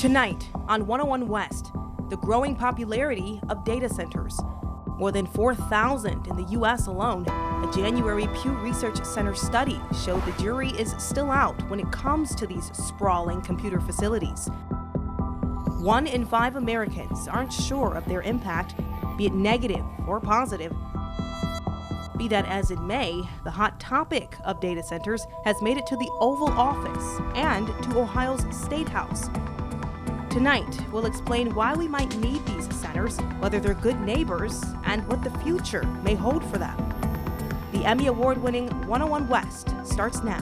Tonight on 101 West, the growing popularity of data centers. More than 4,000 in the U.S. alone. A January Pew Research Center study showed the jury is still out when it comes to these sprawling computer facilities. 1 in 5 Americans aren't sure of their impact, be it negative or positive. Be that as it may, the hot topic of data centers has made it to the Oval Office and to Ohio's State House. Tonight, we'll explain why we might need these centers, whether they're good neighbors, and what the future may hold for them. The Emmy Award-winning 101 West starts now.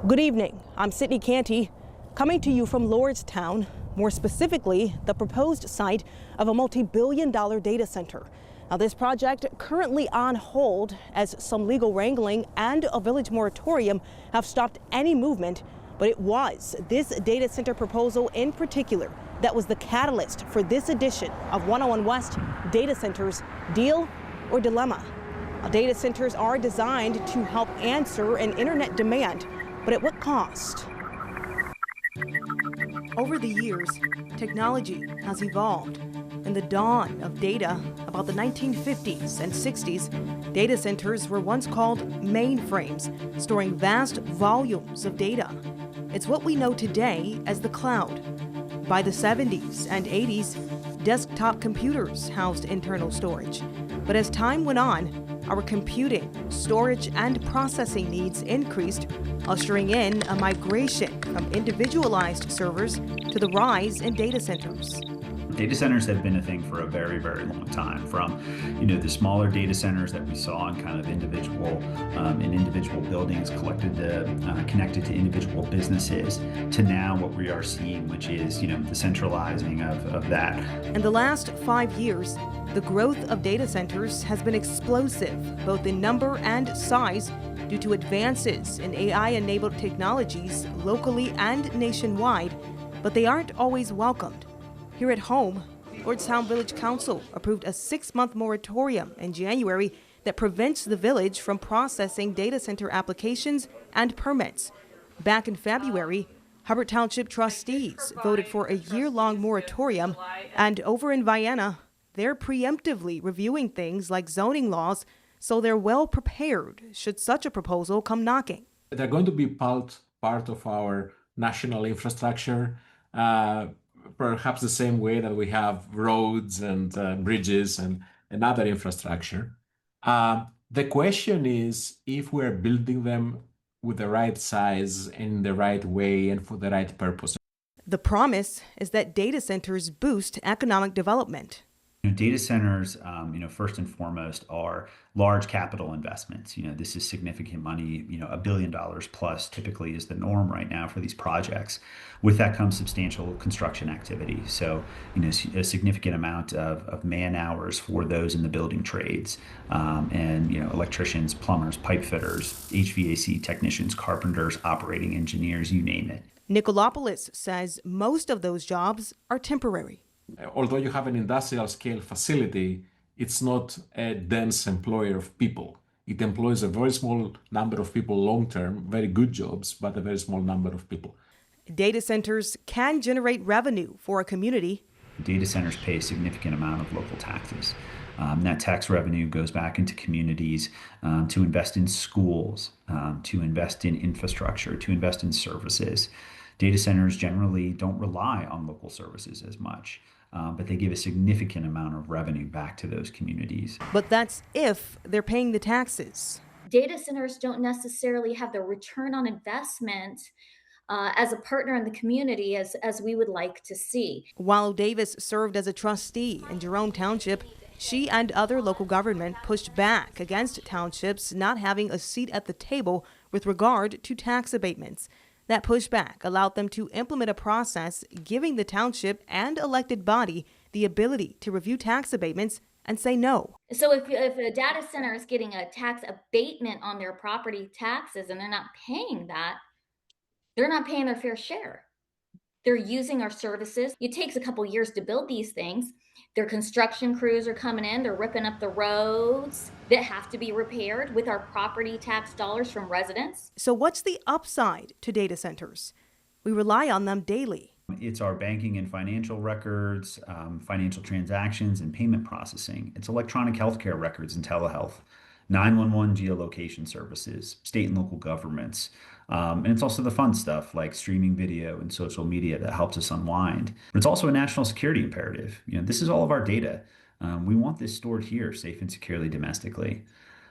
Good evening. I'm Sydney Canty, coming to you from Lordstown, more specifically, the proposed site of a multi-billion-dollar data center. Now, this project currently on hold as some legal wrangling and a village moratorium have stopped any movement, but it was this data center proposal in particular that was the catalyst for this edition of 101 West Data Centers, Deal or Dilemma. Now, data centers are designed to help answer an internet demand, but at what cost? Over the years, technology has evolved. In the dawn of data, about the 1950s and 60s, data centers were once called mainframes, storing vast volumes of data. It's what we know today as the cloud. By the 70s and 80s, desktop computers housed internal storage. But as time went on, our computing, storage, and processing needs increased, ushering in a migration from individualized servers to the rise in data centers. Data centers have been a thing for a very, very long time. From, the smaller data centers that we saw in kind of individual buildings connected to individual businesses, to now what we are seeing, which is, the centralizing of that. In the last 5 years, the growth of data centers has been explosive, both in number and size, due to advances in AI-enabled technologies locally and nationwide, but they aren't always welcomed. Here at home, Lordstown Village Council approved a 6-month moratorium in January that prevents the village from processing data center applications and permits. Back in February, Hubbard Township trustees voted for a year-long moratorium, and over in Vienna, they're preemptively reviewing things like zoning laws so they're well prepared should such a proposal come knocking. They're going to be part of our national infrastructure, perhaps the same way that we have roads and bridges and other infrastructure. The question is if we're building them with the right size, in the right way, and for the right purpose. The promise is that data centers boost economic development. Data centers, first and foremost, are large capital investments. This is significant money. $1 billion plus typically is the norm right now for these projects. With that comes substantial construction activity. So, a significant amount of man hours for those in the building trades, and electricians, plumbers, pipe fitters, HVAC technicians, carpenters, operating engineers, you name it. Nicolopoulos says most of those jobs are temporary. Although you have an industrial scale facility, it's not a dense employer of people. It employs a very small number of people long-term, very good jobs, but a very small number of people. Data centers can generate revenue for a community. Data centers pay a significant amount of local taxes. That tax revenue goes back into communities to invest in schools, to invest in infrastructure, to invest in services. Data centers generally don't rely on local services as much, but they give a significant amount of revenue back to those communities. But that's if they're paying the taxes. Data centers don't necessarily have the return on investment as a partner in the community as we would like to see. While Davis served as a trustee in Jerome Township, she and other local government pushed back against townships not having a seat at the table with regard to tax abatements. That pushback allowed them to implement a process giving the township and elected body the ability to review tax abatements and say no. So if a data center is getting a tax abatement on their property taxes and they're not paying that, they're not paying their fair share. They're using our services. It takes a couple years to build these things. Their construction crews are coming in, they're ripping up the roads that have to be repaired with our property tax dollars from residents. So what's the upside to data centers? We rely on them daily. It's our banking and financial records, financial transactions and payment processing. It's electronic healthcare records and telehealth, 911 geolocation services, state and local governments. And it's also the fun stuff like streaming video and social media that helps us unwind. But it's also a national security imperative. This is all of our data. We want this stored here, safe and securely domestically.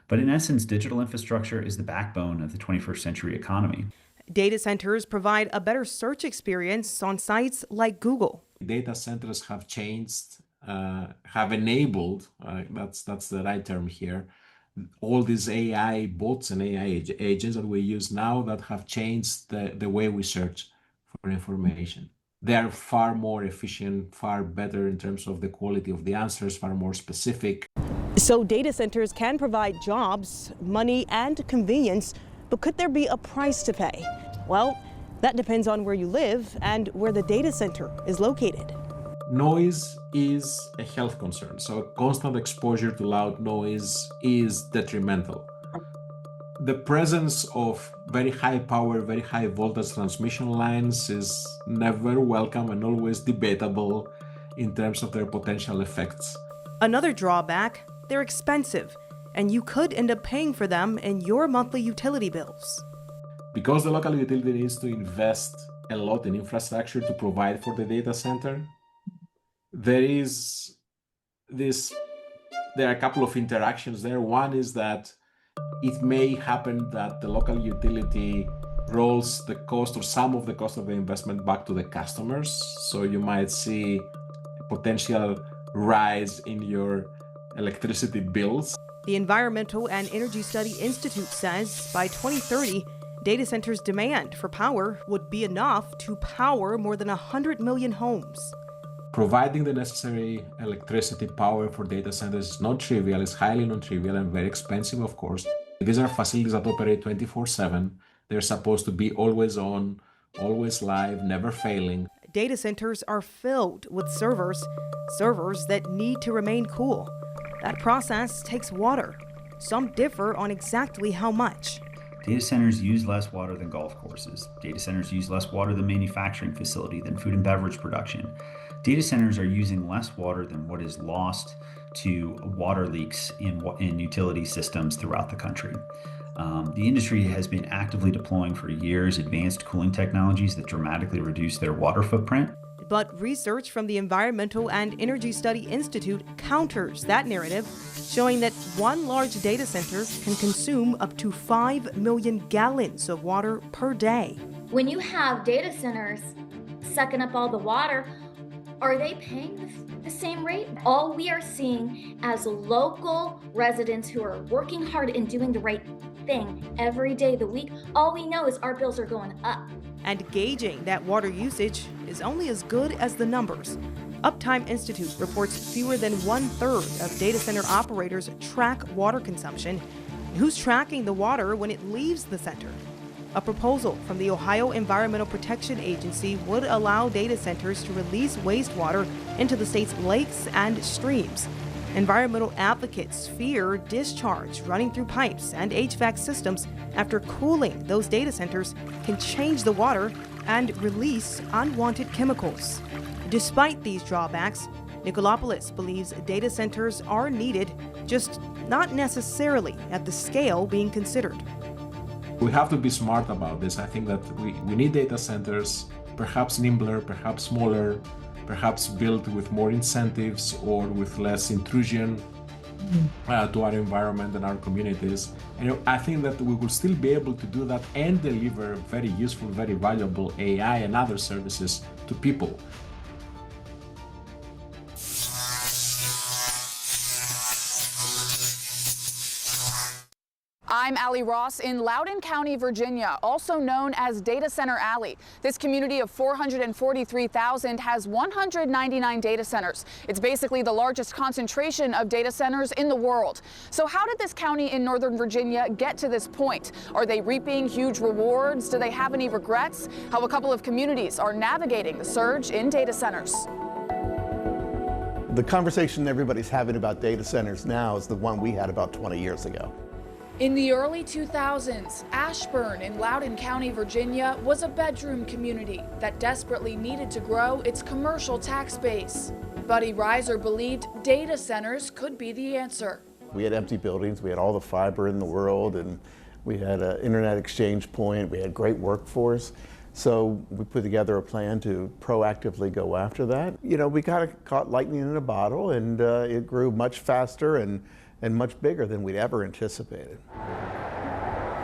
But in essence, digital infrastructure is the backbone of the 21st century economy. Data centers provide a better search experience on sites like Google. Data centers have changed, have enabled, that's the right term here, all these AI bots and AI agents that we use now that have changed the way we search for information. They are far more efficient, far better in terms of the quality of the answers, far more specific. So data centers can provide jobs, money, and convenience, but could there be a price to pay? Well, that depends on where you live and where the data center is located. Noise is a health concern, so constant exposure to loud noise is detrimental. The presence of very high power, very high voltage transmission lines is never welcome and always debatable in terms of their potential effects. Another drawback, they're expensive, and you could end up paying for them in your monthly utility bills. Because the local utility needs to invest a lot in infrastructure to provide for the data center, there are a couple of interactions there. One is that it may happen that the local utility rolls the cost or some of the cost of the investment back to the customers. So you might see a potential rise in your electricity bills. The Environmental and Energy Study Institute says by 2030, data centers' demand for power would be enough to power more than 100 million homes. Providing the necessary electricity power for data centers is not trivial, it's highly non-trivial and very expensive, of course. These are facilities that operate 24/7. They're supposed to be always on, always live, never failing. Data centers are filled with servers that need to remain cool. That process takes water. Some differ on exactly how much. Data centers use less water than golf courses. Data centers use less water than manufacturing facility, than food and beverage production. Data centers are using less water than what is lost to water leaks in utility systems throughout the country. The industry has been actively deploying for years advanced cooling technologies that dramatically reduce their water footprint. But research from the Environmental and Energy Study Institute counters that narrative, showing that one large data center can consume up to 5 million gallons of water per day. When you have data centers sucking up all the water, are they paying the same rate? All we are seeing as local residents who are working hard and doing the right thing every day of the week, all we know is our bills are going up. And gauging that water usage is only as good as the numbers. Uptime Institute reports fewer than 1/3 of data center operators track water consumption. Who's tracking the water when it leaves the center? A proposal from the Ohio Environmental Protection Agency would allow data centers to release wastewater into the state's lakes and streams. Environmental advocates fear discharge running through pipes and HVAC systems after cooling those data centers can change the water and release unwanted chemicals. Despite these drawbacks, Nikolopoulos believes data centers are needed, just not necessarily at the scale being considered. We have to be smart about this. I think that we need data centers, perhaps nimbler, perhaps smaller, perhaps built with more incentives or with less intrusion to our environment and our communities. And I think that we will still be able to do that and deliver very useful, very valuable AI and other services to people. I'm Allie Ross in Loudoun County, Virginia, also known as Data Center Alley. This community of 443,000 has 199 data centers. It's basically the largest concentration of data centers in the world. So how did this county in Northern Virginia get to this point? Are they reaping huge rewards? Do they have any regrets? How a couple of communities are navigating the surge in data centers. The conversation everybody's having about data centers now is the one we had about 20 years ago. In the early 2000s, Ashburn in Loudoun County, Virginia was a bedroom community that desperately needed to grow its commercial tax base. Buddy Reiser believed data centers could be the answer. We had empty buildings, we had all the fiber in the world, and we had an internet exchange point, we had great workforce. So we put together a plan to proactively go after that. You know, we kind of caught lightning in a bottle, and it grew much faster and much bigger than we'd ever anticipated.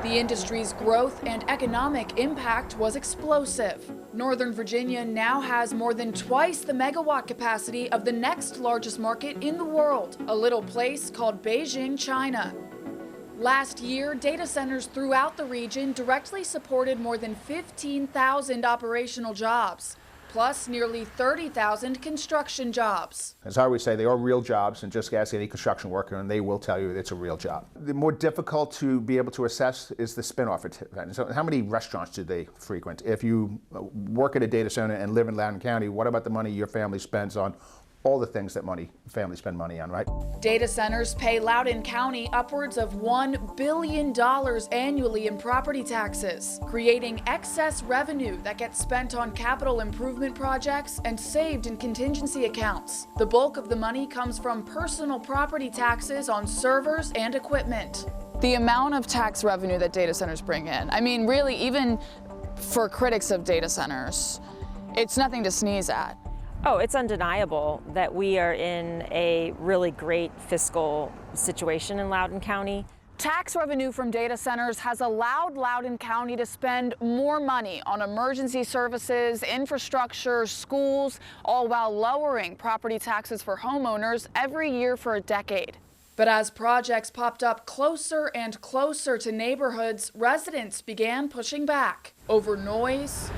The industry's growth and economic impact was explosive. Northern Virginia now has more than twice the megawatt capacity of the next largest market in the world, a little place called Beijing, China. Last year, data centers throughout the region directly supported more than 15,000 operational jobs, plus nearly 30,000 construction jobs. As I always say, they are real jobs, and just ask any construction worker and they will tell you it's a real job. The more difficult to be able to assess is the spin-off event. So how many restaurants do they frequent? If you work at a data center and live in Loudoun County, what about the money your family spends on all the things that families spend money on, right? Data centers pay Loudoun County upwards of $1 billion annually in property taxes, creating excess revenue that gets spent on capital improvement projects and saved in contingency accounts. The bulk of the money comes from personal property taxes on servers and equipment. The amount of tax revenue that data centers bring in, I mean, really, even for critics of data centers, it's nothing to sneeze at. Oh, it's undeniable that we are in a really great fiscal situation in Loudoun County. Tax revenue from data centers has allowed Loudoun County to spend more money on emergency services, infrastructure, schools, all while lowering property taxes for homeowners every year for a decade. But as projects popped up closer and closer to neighborhoods, residents began pushing back over noise.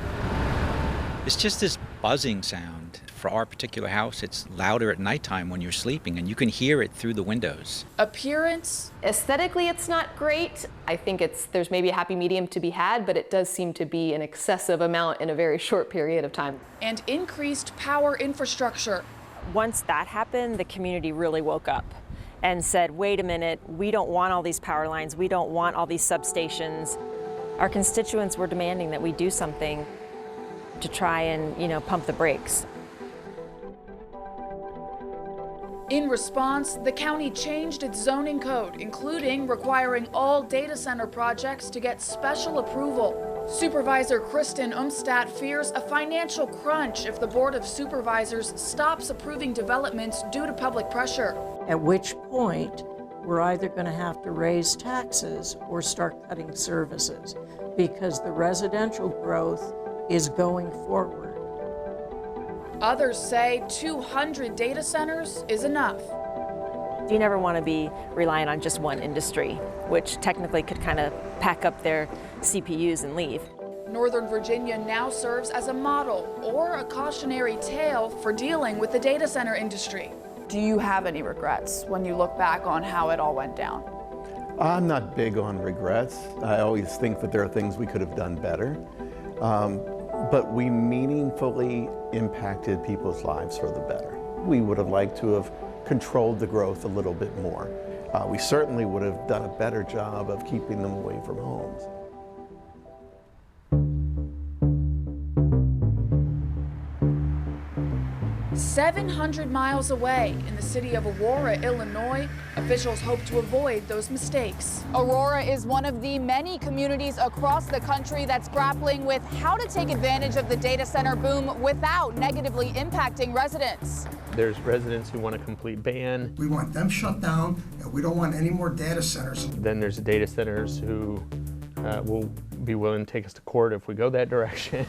It's just this buzzing sound. For our particular house, it's louder at nighttime when you're sleeping, and you can hear it through the windows. Appearance. Aesthetically, it's not great. I think there's maybe a happy medium to be had, but it does seem to be an excessive amount in a very short period of time. And increased power infrastructure. Once that happened, the community really woke up and said, wait a minute, we don't want all these power lines, we don't want all these substations. Our constituents were demanding that we do something to try and, pump the brakes. In response, the county changed its zoning code, including requiring all data center projects to get special approval. Supervisor Kristen Umstadt fears a financial crunch if the Board of Supervisors stops approving developments due to public pressure. At which point, we're either going to have to raise taxes or start cutting services because the residential growth is going forward. Others say 200 data centers is enough. You never want to be reliant on just one industry, which technically could kind of pack up their CPUs and leave. Northern Virginia now serves as a model or a cautionary tale for dealing with the data center industry. Do you have any regrets when you look back on how it all went down? I'm not big on regrets. I always think that there are things we could have done better. But we meaningfully impacted people's lives for the better. We would have liked to have controlled the growth a little bit more. We certainly would have done a better job of keeping them away from homes. 700 miles away in the city of Aurora, Illinois, officials hope to avoid those mistakes. Aurora is one of the many communities across the country that's grappling with how to take advantage of the data center boom without negatively impacting residents. There's residents who want a complete ban. We want them shut down, and we don't want any more data centers. Then there's data centers who will be willing to take us to court if we go that direction.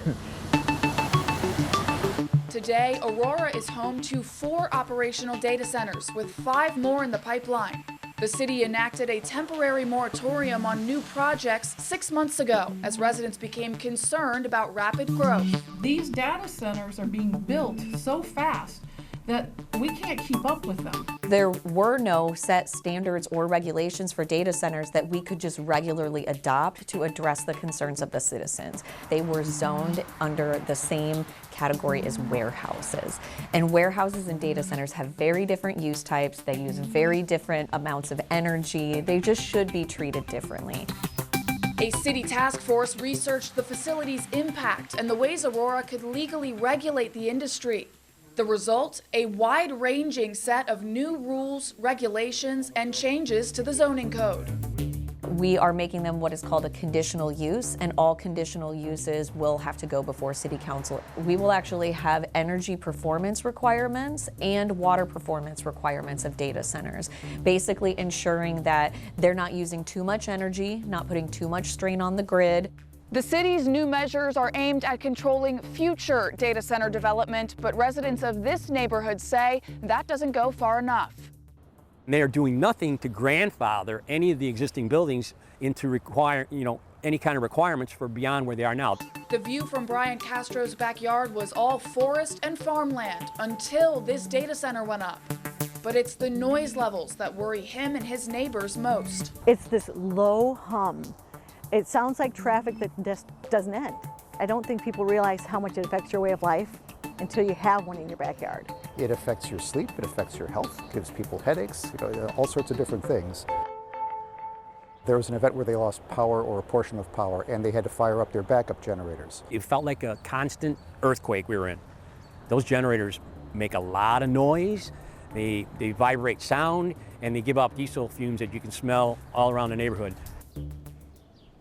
Today, Aurora is home to 4 operational data centers with 5 more in the pipeline. The city enacted a temporary moratorium on new projects 6 months ago as residents became concerned about rapid growth. These data centers are being built so fast that we can't keep up with them. There were no set standards or regulations for data centers that we could just regularly adopt to address the concerns of the citizens. They were zoned under the same category as warehouses. And warehouses and data centers have very different use types. They use very different amounts of energy. They just should be treated differently. A city task force researched the facility's impact and the ways Aurora could legally regulate the industry. The result, a wide-ranging set of new rules, regulations, and changes to the zoning code. We are making them what is called a conditional use, and all conditional uses will have to go before City Council. We will actually have energy performance requirements and water performance requirements of data centers, basically ensuring that they're not using too much energy, not putting too much strain on the grid. The city's new measures are aimed at controlling future data center development, but residents of this neighborhood say that doesn't go far enough. They are doing nothing to grandfather any of the existing buildings into any kind of requirements for beyond where they are now. The view from Brian Castro's backyard was all forest and farmland until this data center went up. But it's the noise levels that worry him and his neighbors most. It's this low hum. It sounds like traffic that just doesn't end. I don't think people realize how much it affects your way of life until you have one in your backyard. It affects your sleep, it affects your health, gives people headaches, all sorts of different things. There was an event where they lost power or a portion of power and they had to fire up their backup generators. It felt like a constant earthquake we were in. Those generators make a lot of noise, they vibrate sound, and they give off diesel fumes that you can smell all around the neighborhood.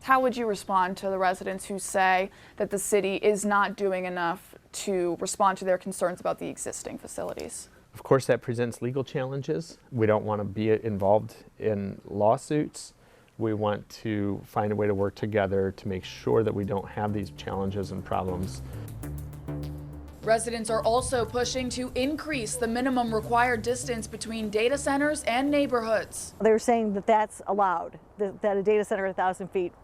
How would you respond to the residents who say that the city is not doing enough to respond to their concerns about the existing facilities? Of course, that presents legal challenges. We don't want to be involved in lawsuits. We want to find a way to work together to make sure that we don't have these challenges and problems. Residents are also pushing to increase the minimum required distance between data centers and neighborhoods. They're saying that that's allowed, that a data center 1,000 feet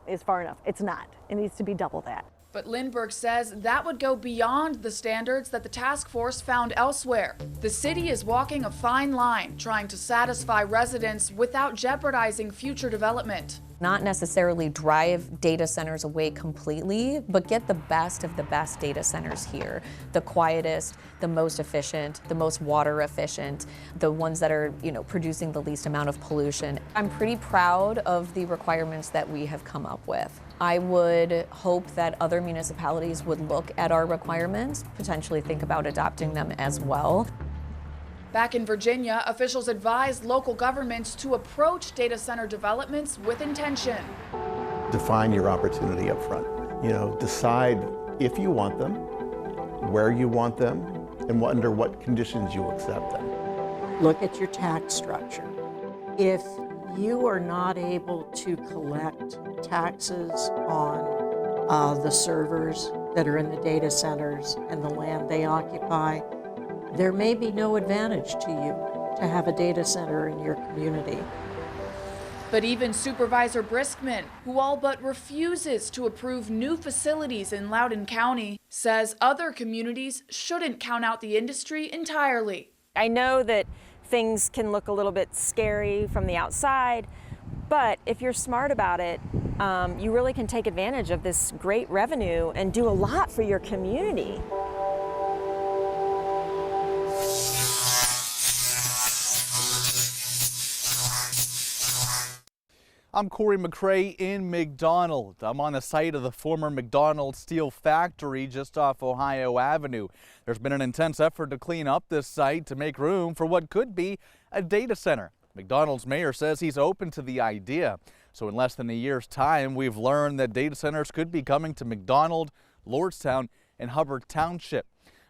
is far enough. It's not. It needs to be double that. But Lindbergh says that would go beyond the standards that the task force found elsewhere. The city is walking a fine line, trying to satisfy residents without jeopardizing future development. Not necessarily drive data centers away completely, but get the best of the best data centers here. The quietest, the most efficient, the most water efficient, the ones that are, producing the least amount of pollution. I'm pretty proud of the requirements that we have come up with. I would hope that other municipalities would look at our requirements, potentially think about adopting them as well. Back in Virginia, officials advised local governments to approach data center developments with intention. Define your opportunity up front. Decide if you want them, where you want them, and under what conditions you'll accept them. Look at your tax structure. If you are not able to collect taxes on the servers that are in the data centers and the land they occupy, there may be no advantage to you to have a data center in your community. But even Supervisor Briskman, who all but refuses to approve new facilities in Loudoun County, says other communities shouldn't count out the industry entirely. I know that things can look a little bit scary from the outside, but if you're smart about it, you really can take advantage of this great revenue and do a lot for your community. I'm Corey McCrae in McDonald. I'm on the site of the former McDonald Steel Factory just off Ohio Avenue. There's been an intense effort to clean up this site to make room for what could be a data center. McDonald's mayor says he's open to the idea. So in less than a year's time, we've learned that data centers could be coming to McDonald, Lordstown, and Hubbard Township.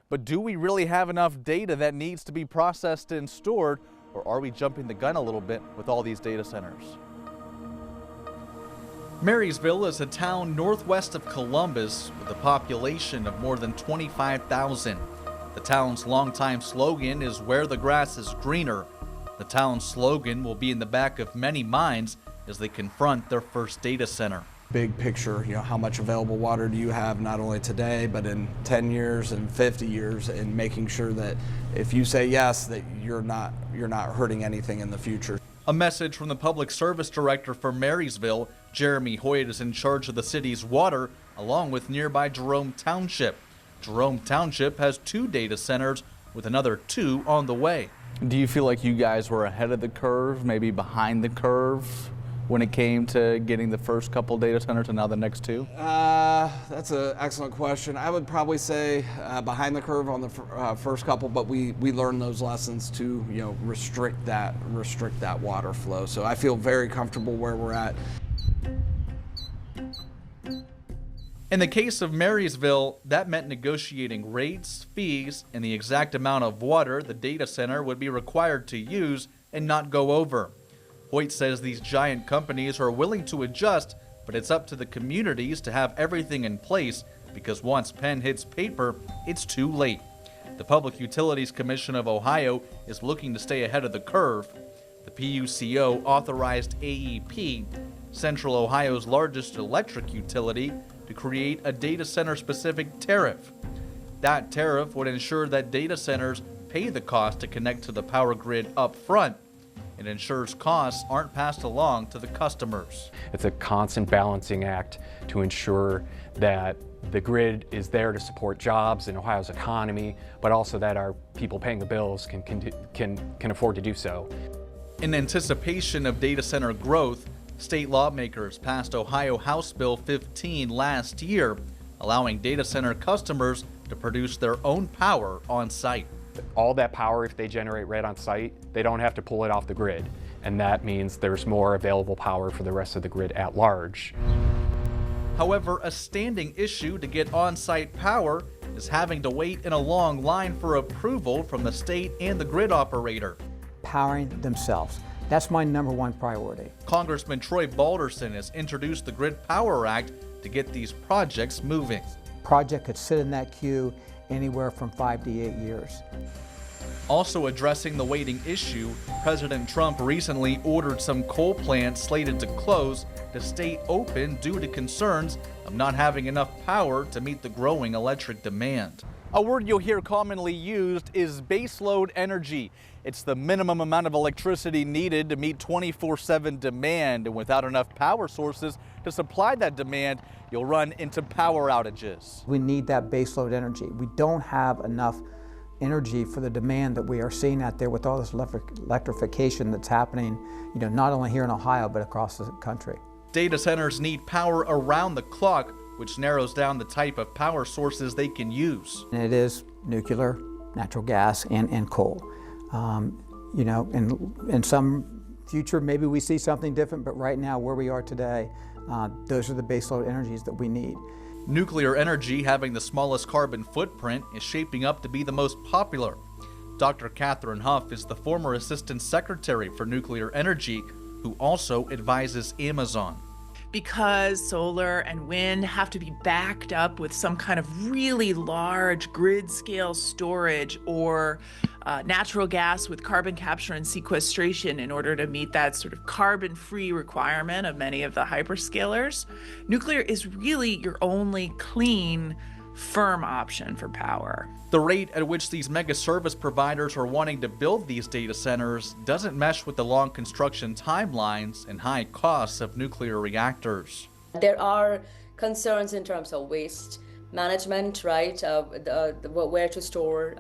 But do we really have enough data that needs to be processed and stored, or are we jumping the gun a little bit with all these data centers? Marysville is a town northwest of Columbus with a population of more than 25,000. The town's longtime slogan is "Where the grass is greener." The town's slogan will be in the back of many minds as they confront their first data center. Big picture, how much available water do you have not only today, but in 10 years and 50 years, and making sure that if you say yes, that you're not hurting anything in the future. A message from the public service director for Marysville. Jeremy Hoyt is in charge of the city's water, along with nearby Jerome Township. Jerome Township has 2 data centers with another 2 on the way. Do you feel like you guys were ahead of the curve, maybe behind the curve, when it came to getting the first couple data centers and now the next 2? That's an excellent question. I would probably say behind the curve on the first couple, but we learned those lessons to restrict that water flow. So I feel very comfortable where we're at. In the case of Marysville, that meant negotiating rates, fees, and the exact amount of water the data center would be required to use and not go over. Hoyt says these giant companies are willing to adjust, but it's up to the communities to have everything in place because once pen hits paper, it's too late. The Public Utilities Commission of Ohio is looking to stay ahead of the curve. The PUCO authorized AEP, Central Ohio's largest electric utility, to create a data center-specific tariff. That tariff would ensure that data centers pay the cost to connect to the power grid up front. It ensures costs aren't passed along to the customers. It's a constant balancing act to ensure that the grid is there to support jobs in Ohio's economy, but also that our people paying the bills can afford to do so. In anticipation of data center growth, state lawmakers passed Ohio House Bill 15 last year, allowing data center customers to produce their own power on site. All that power, if they generate right on site, they don't have to pull it off the grid. And that means there's more available power for the rest of the grid at large. However, a standing issue to get on-site power is having to wait in a long line for approval from the state and the grid operator. Powering themselves. That's my #1 priority. Congressman Troy Balderson has introduced the Grid Power Act to get these projects moving. Project could sit in that queue anywhere from 5 to 8 years. Also addressing the waiting issue, President Trump recently ordered some coal plants slated to close to stay open due to concerns of not having enough power to meet the growing electric demand. A word you'll hear commonly used is baseload energy. It's the minimum amount of electricity needed to meet 24/7 demand, and without enough power sources to supply that demand, you'll run into power outages. We need that baseload energy. We don't have enough energy for the demand that we are seeing out there with all this electrification that's happening, not only here in Ohio, but across the country. Data centers need power around the clock, which narrows down the type of power sources they can use. And it is nuclear, natural gas, and coal. In some future, maybe we see something different, but right now, where we are today, those are the baseload energies that we need. Nuclear energy, having the smallest carbon footprint, is shaping up to be the most popular. Dr. Catherine Huff is the former Assistant Secretary for Nuclear Energy, who also advises Amazon. Because solar and wind have to be backed up with some kind of really large grid-scale storage or natural gas with carbon capture and sequestration in order to meet that sort of carbon-free requirement of many of the hyperscalers, nuclear is really your only clean, firm option for power. The rate at which these mega service providers are wanting to build these data centers doesn't mesh with the long construction timelines and high costs of nuclear reactors. There are concerns in terms of waste management, right? Where to store.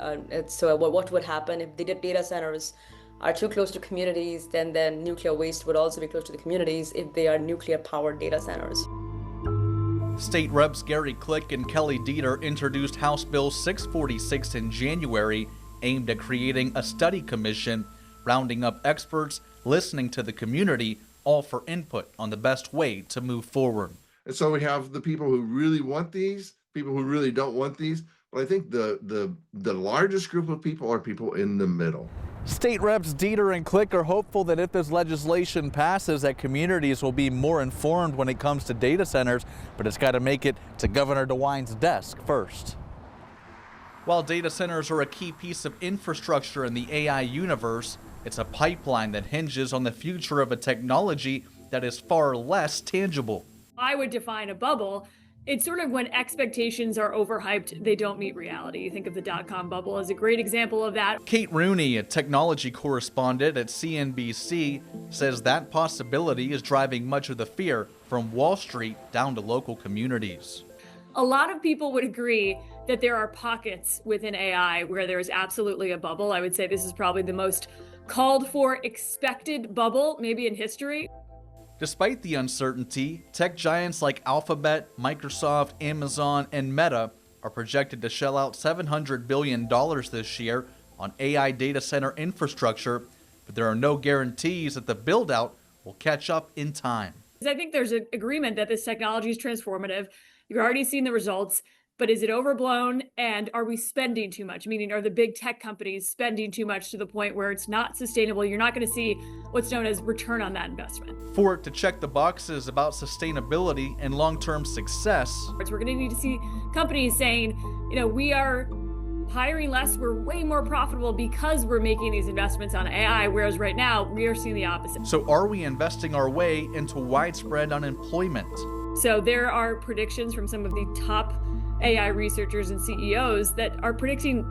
So what would happen if the data centers are too close to communities, then nuclear waste would also be close to the communities if they are nuclear-powered data centers. State Reps Gary Click and Kelly Dieter introduced House Bill 646 in January, aimed at creating a study commission, rounding up experts, listening to the community, all for input on the best way to move forward. And so we have the people who really want these, people who really don't want these, but I think the largest group of people are people in the middle. State Reps Dieter and Click are hopeful that if this legislation passes, that communities will be more informed when it comes to data centers, but it's got to make it to Governor DeWine's desk first. While data centers are a key piece of infrastructure in the AI universe, It's a pipeline that hinges on the future of a technology that is far less tangible. I would define a bubble. It's sort of when expectations are overhyped, they don't meet reality. You think of the dot-com bubble as a great example of that. Kate Rooney, a technology correspondent at CNBC, says that possibility is driving much of the fear from Wall Street down to local communities. A lot of people would agree that there are pockets within AI where there is absolutely a bubble. I would say this is probably the most called for, expected bubble, maybe in history. Despite the uncertainty, tech giants like Alphabet, Microsoft, Amazon, and Meta are projected to shell out $700 billion this year on AI data center infrastructure, but there are no guarantees that the build-out will catch up in time. I think there's an agreement that this technology is transformative. You've already seen the results, but is it overblown, and are we spending too much? Meaning, are the big tech companies spending too much to the point where it's not sustainable? You're not going to see what's known as return on that investment. For it to check the boxes about sustainability and long-term success, we're going to need to see companies saying, we are hiring less, we're way more profitable because we're making these investments on AI, whereas right now we are seeing the opposite. So are we investing our way into widespread unemployment? So there are predictions from some of the top AI researchers and CEOs that are predicting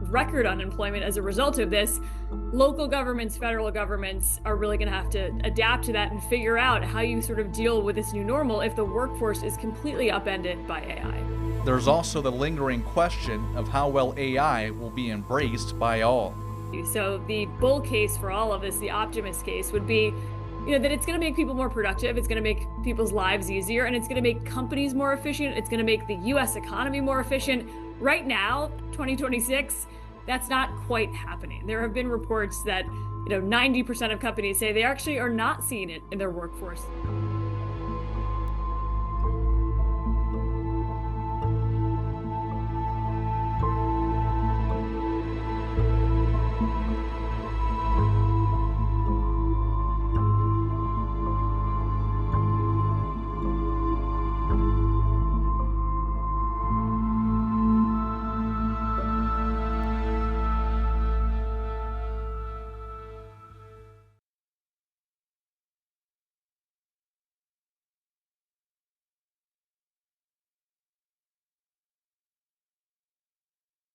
record unemployment as a result of this. Local governments, federal governments are really going to have to adapt to that and figure out how you sort of deal with this new normal if the workforce is completely upended by AI. There's also the lingering question of how well AI will be embraced by all. So the bull case for all of this, the optimist case, would be that it's going to make people more productive, it's going to make people's lives easier, and it's going to make companies more efficient, it's going to make the U.S. economy more efficient. Right now, 2026, that's not quite happening. There have been reports that 90% of companies say they actually are not seeing it in their workforce.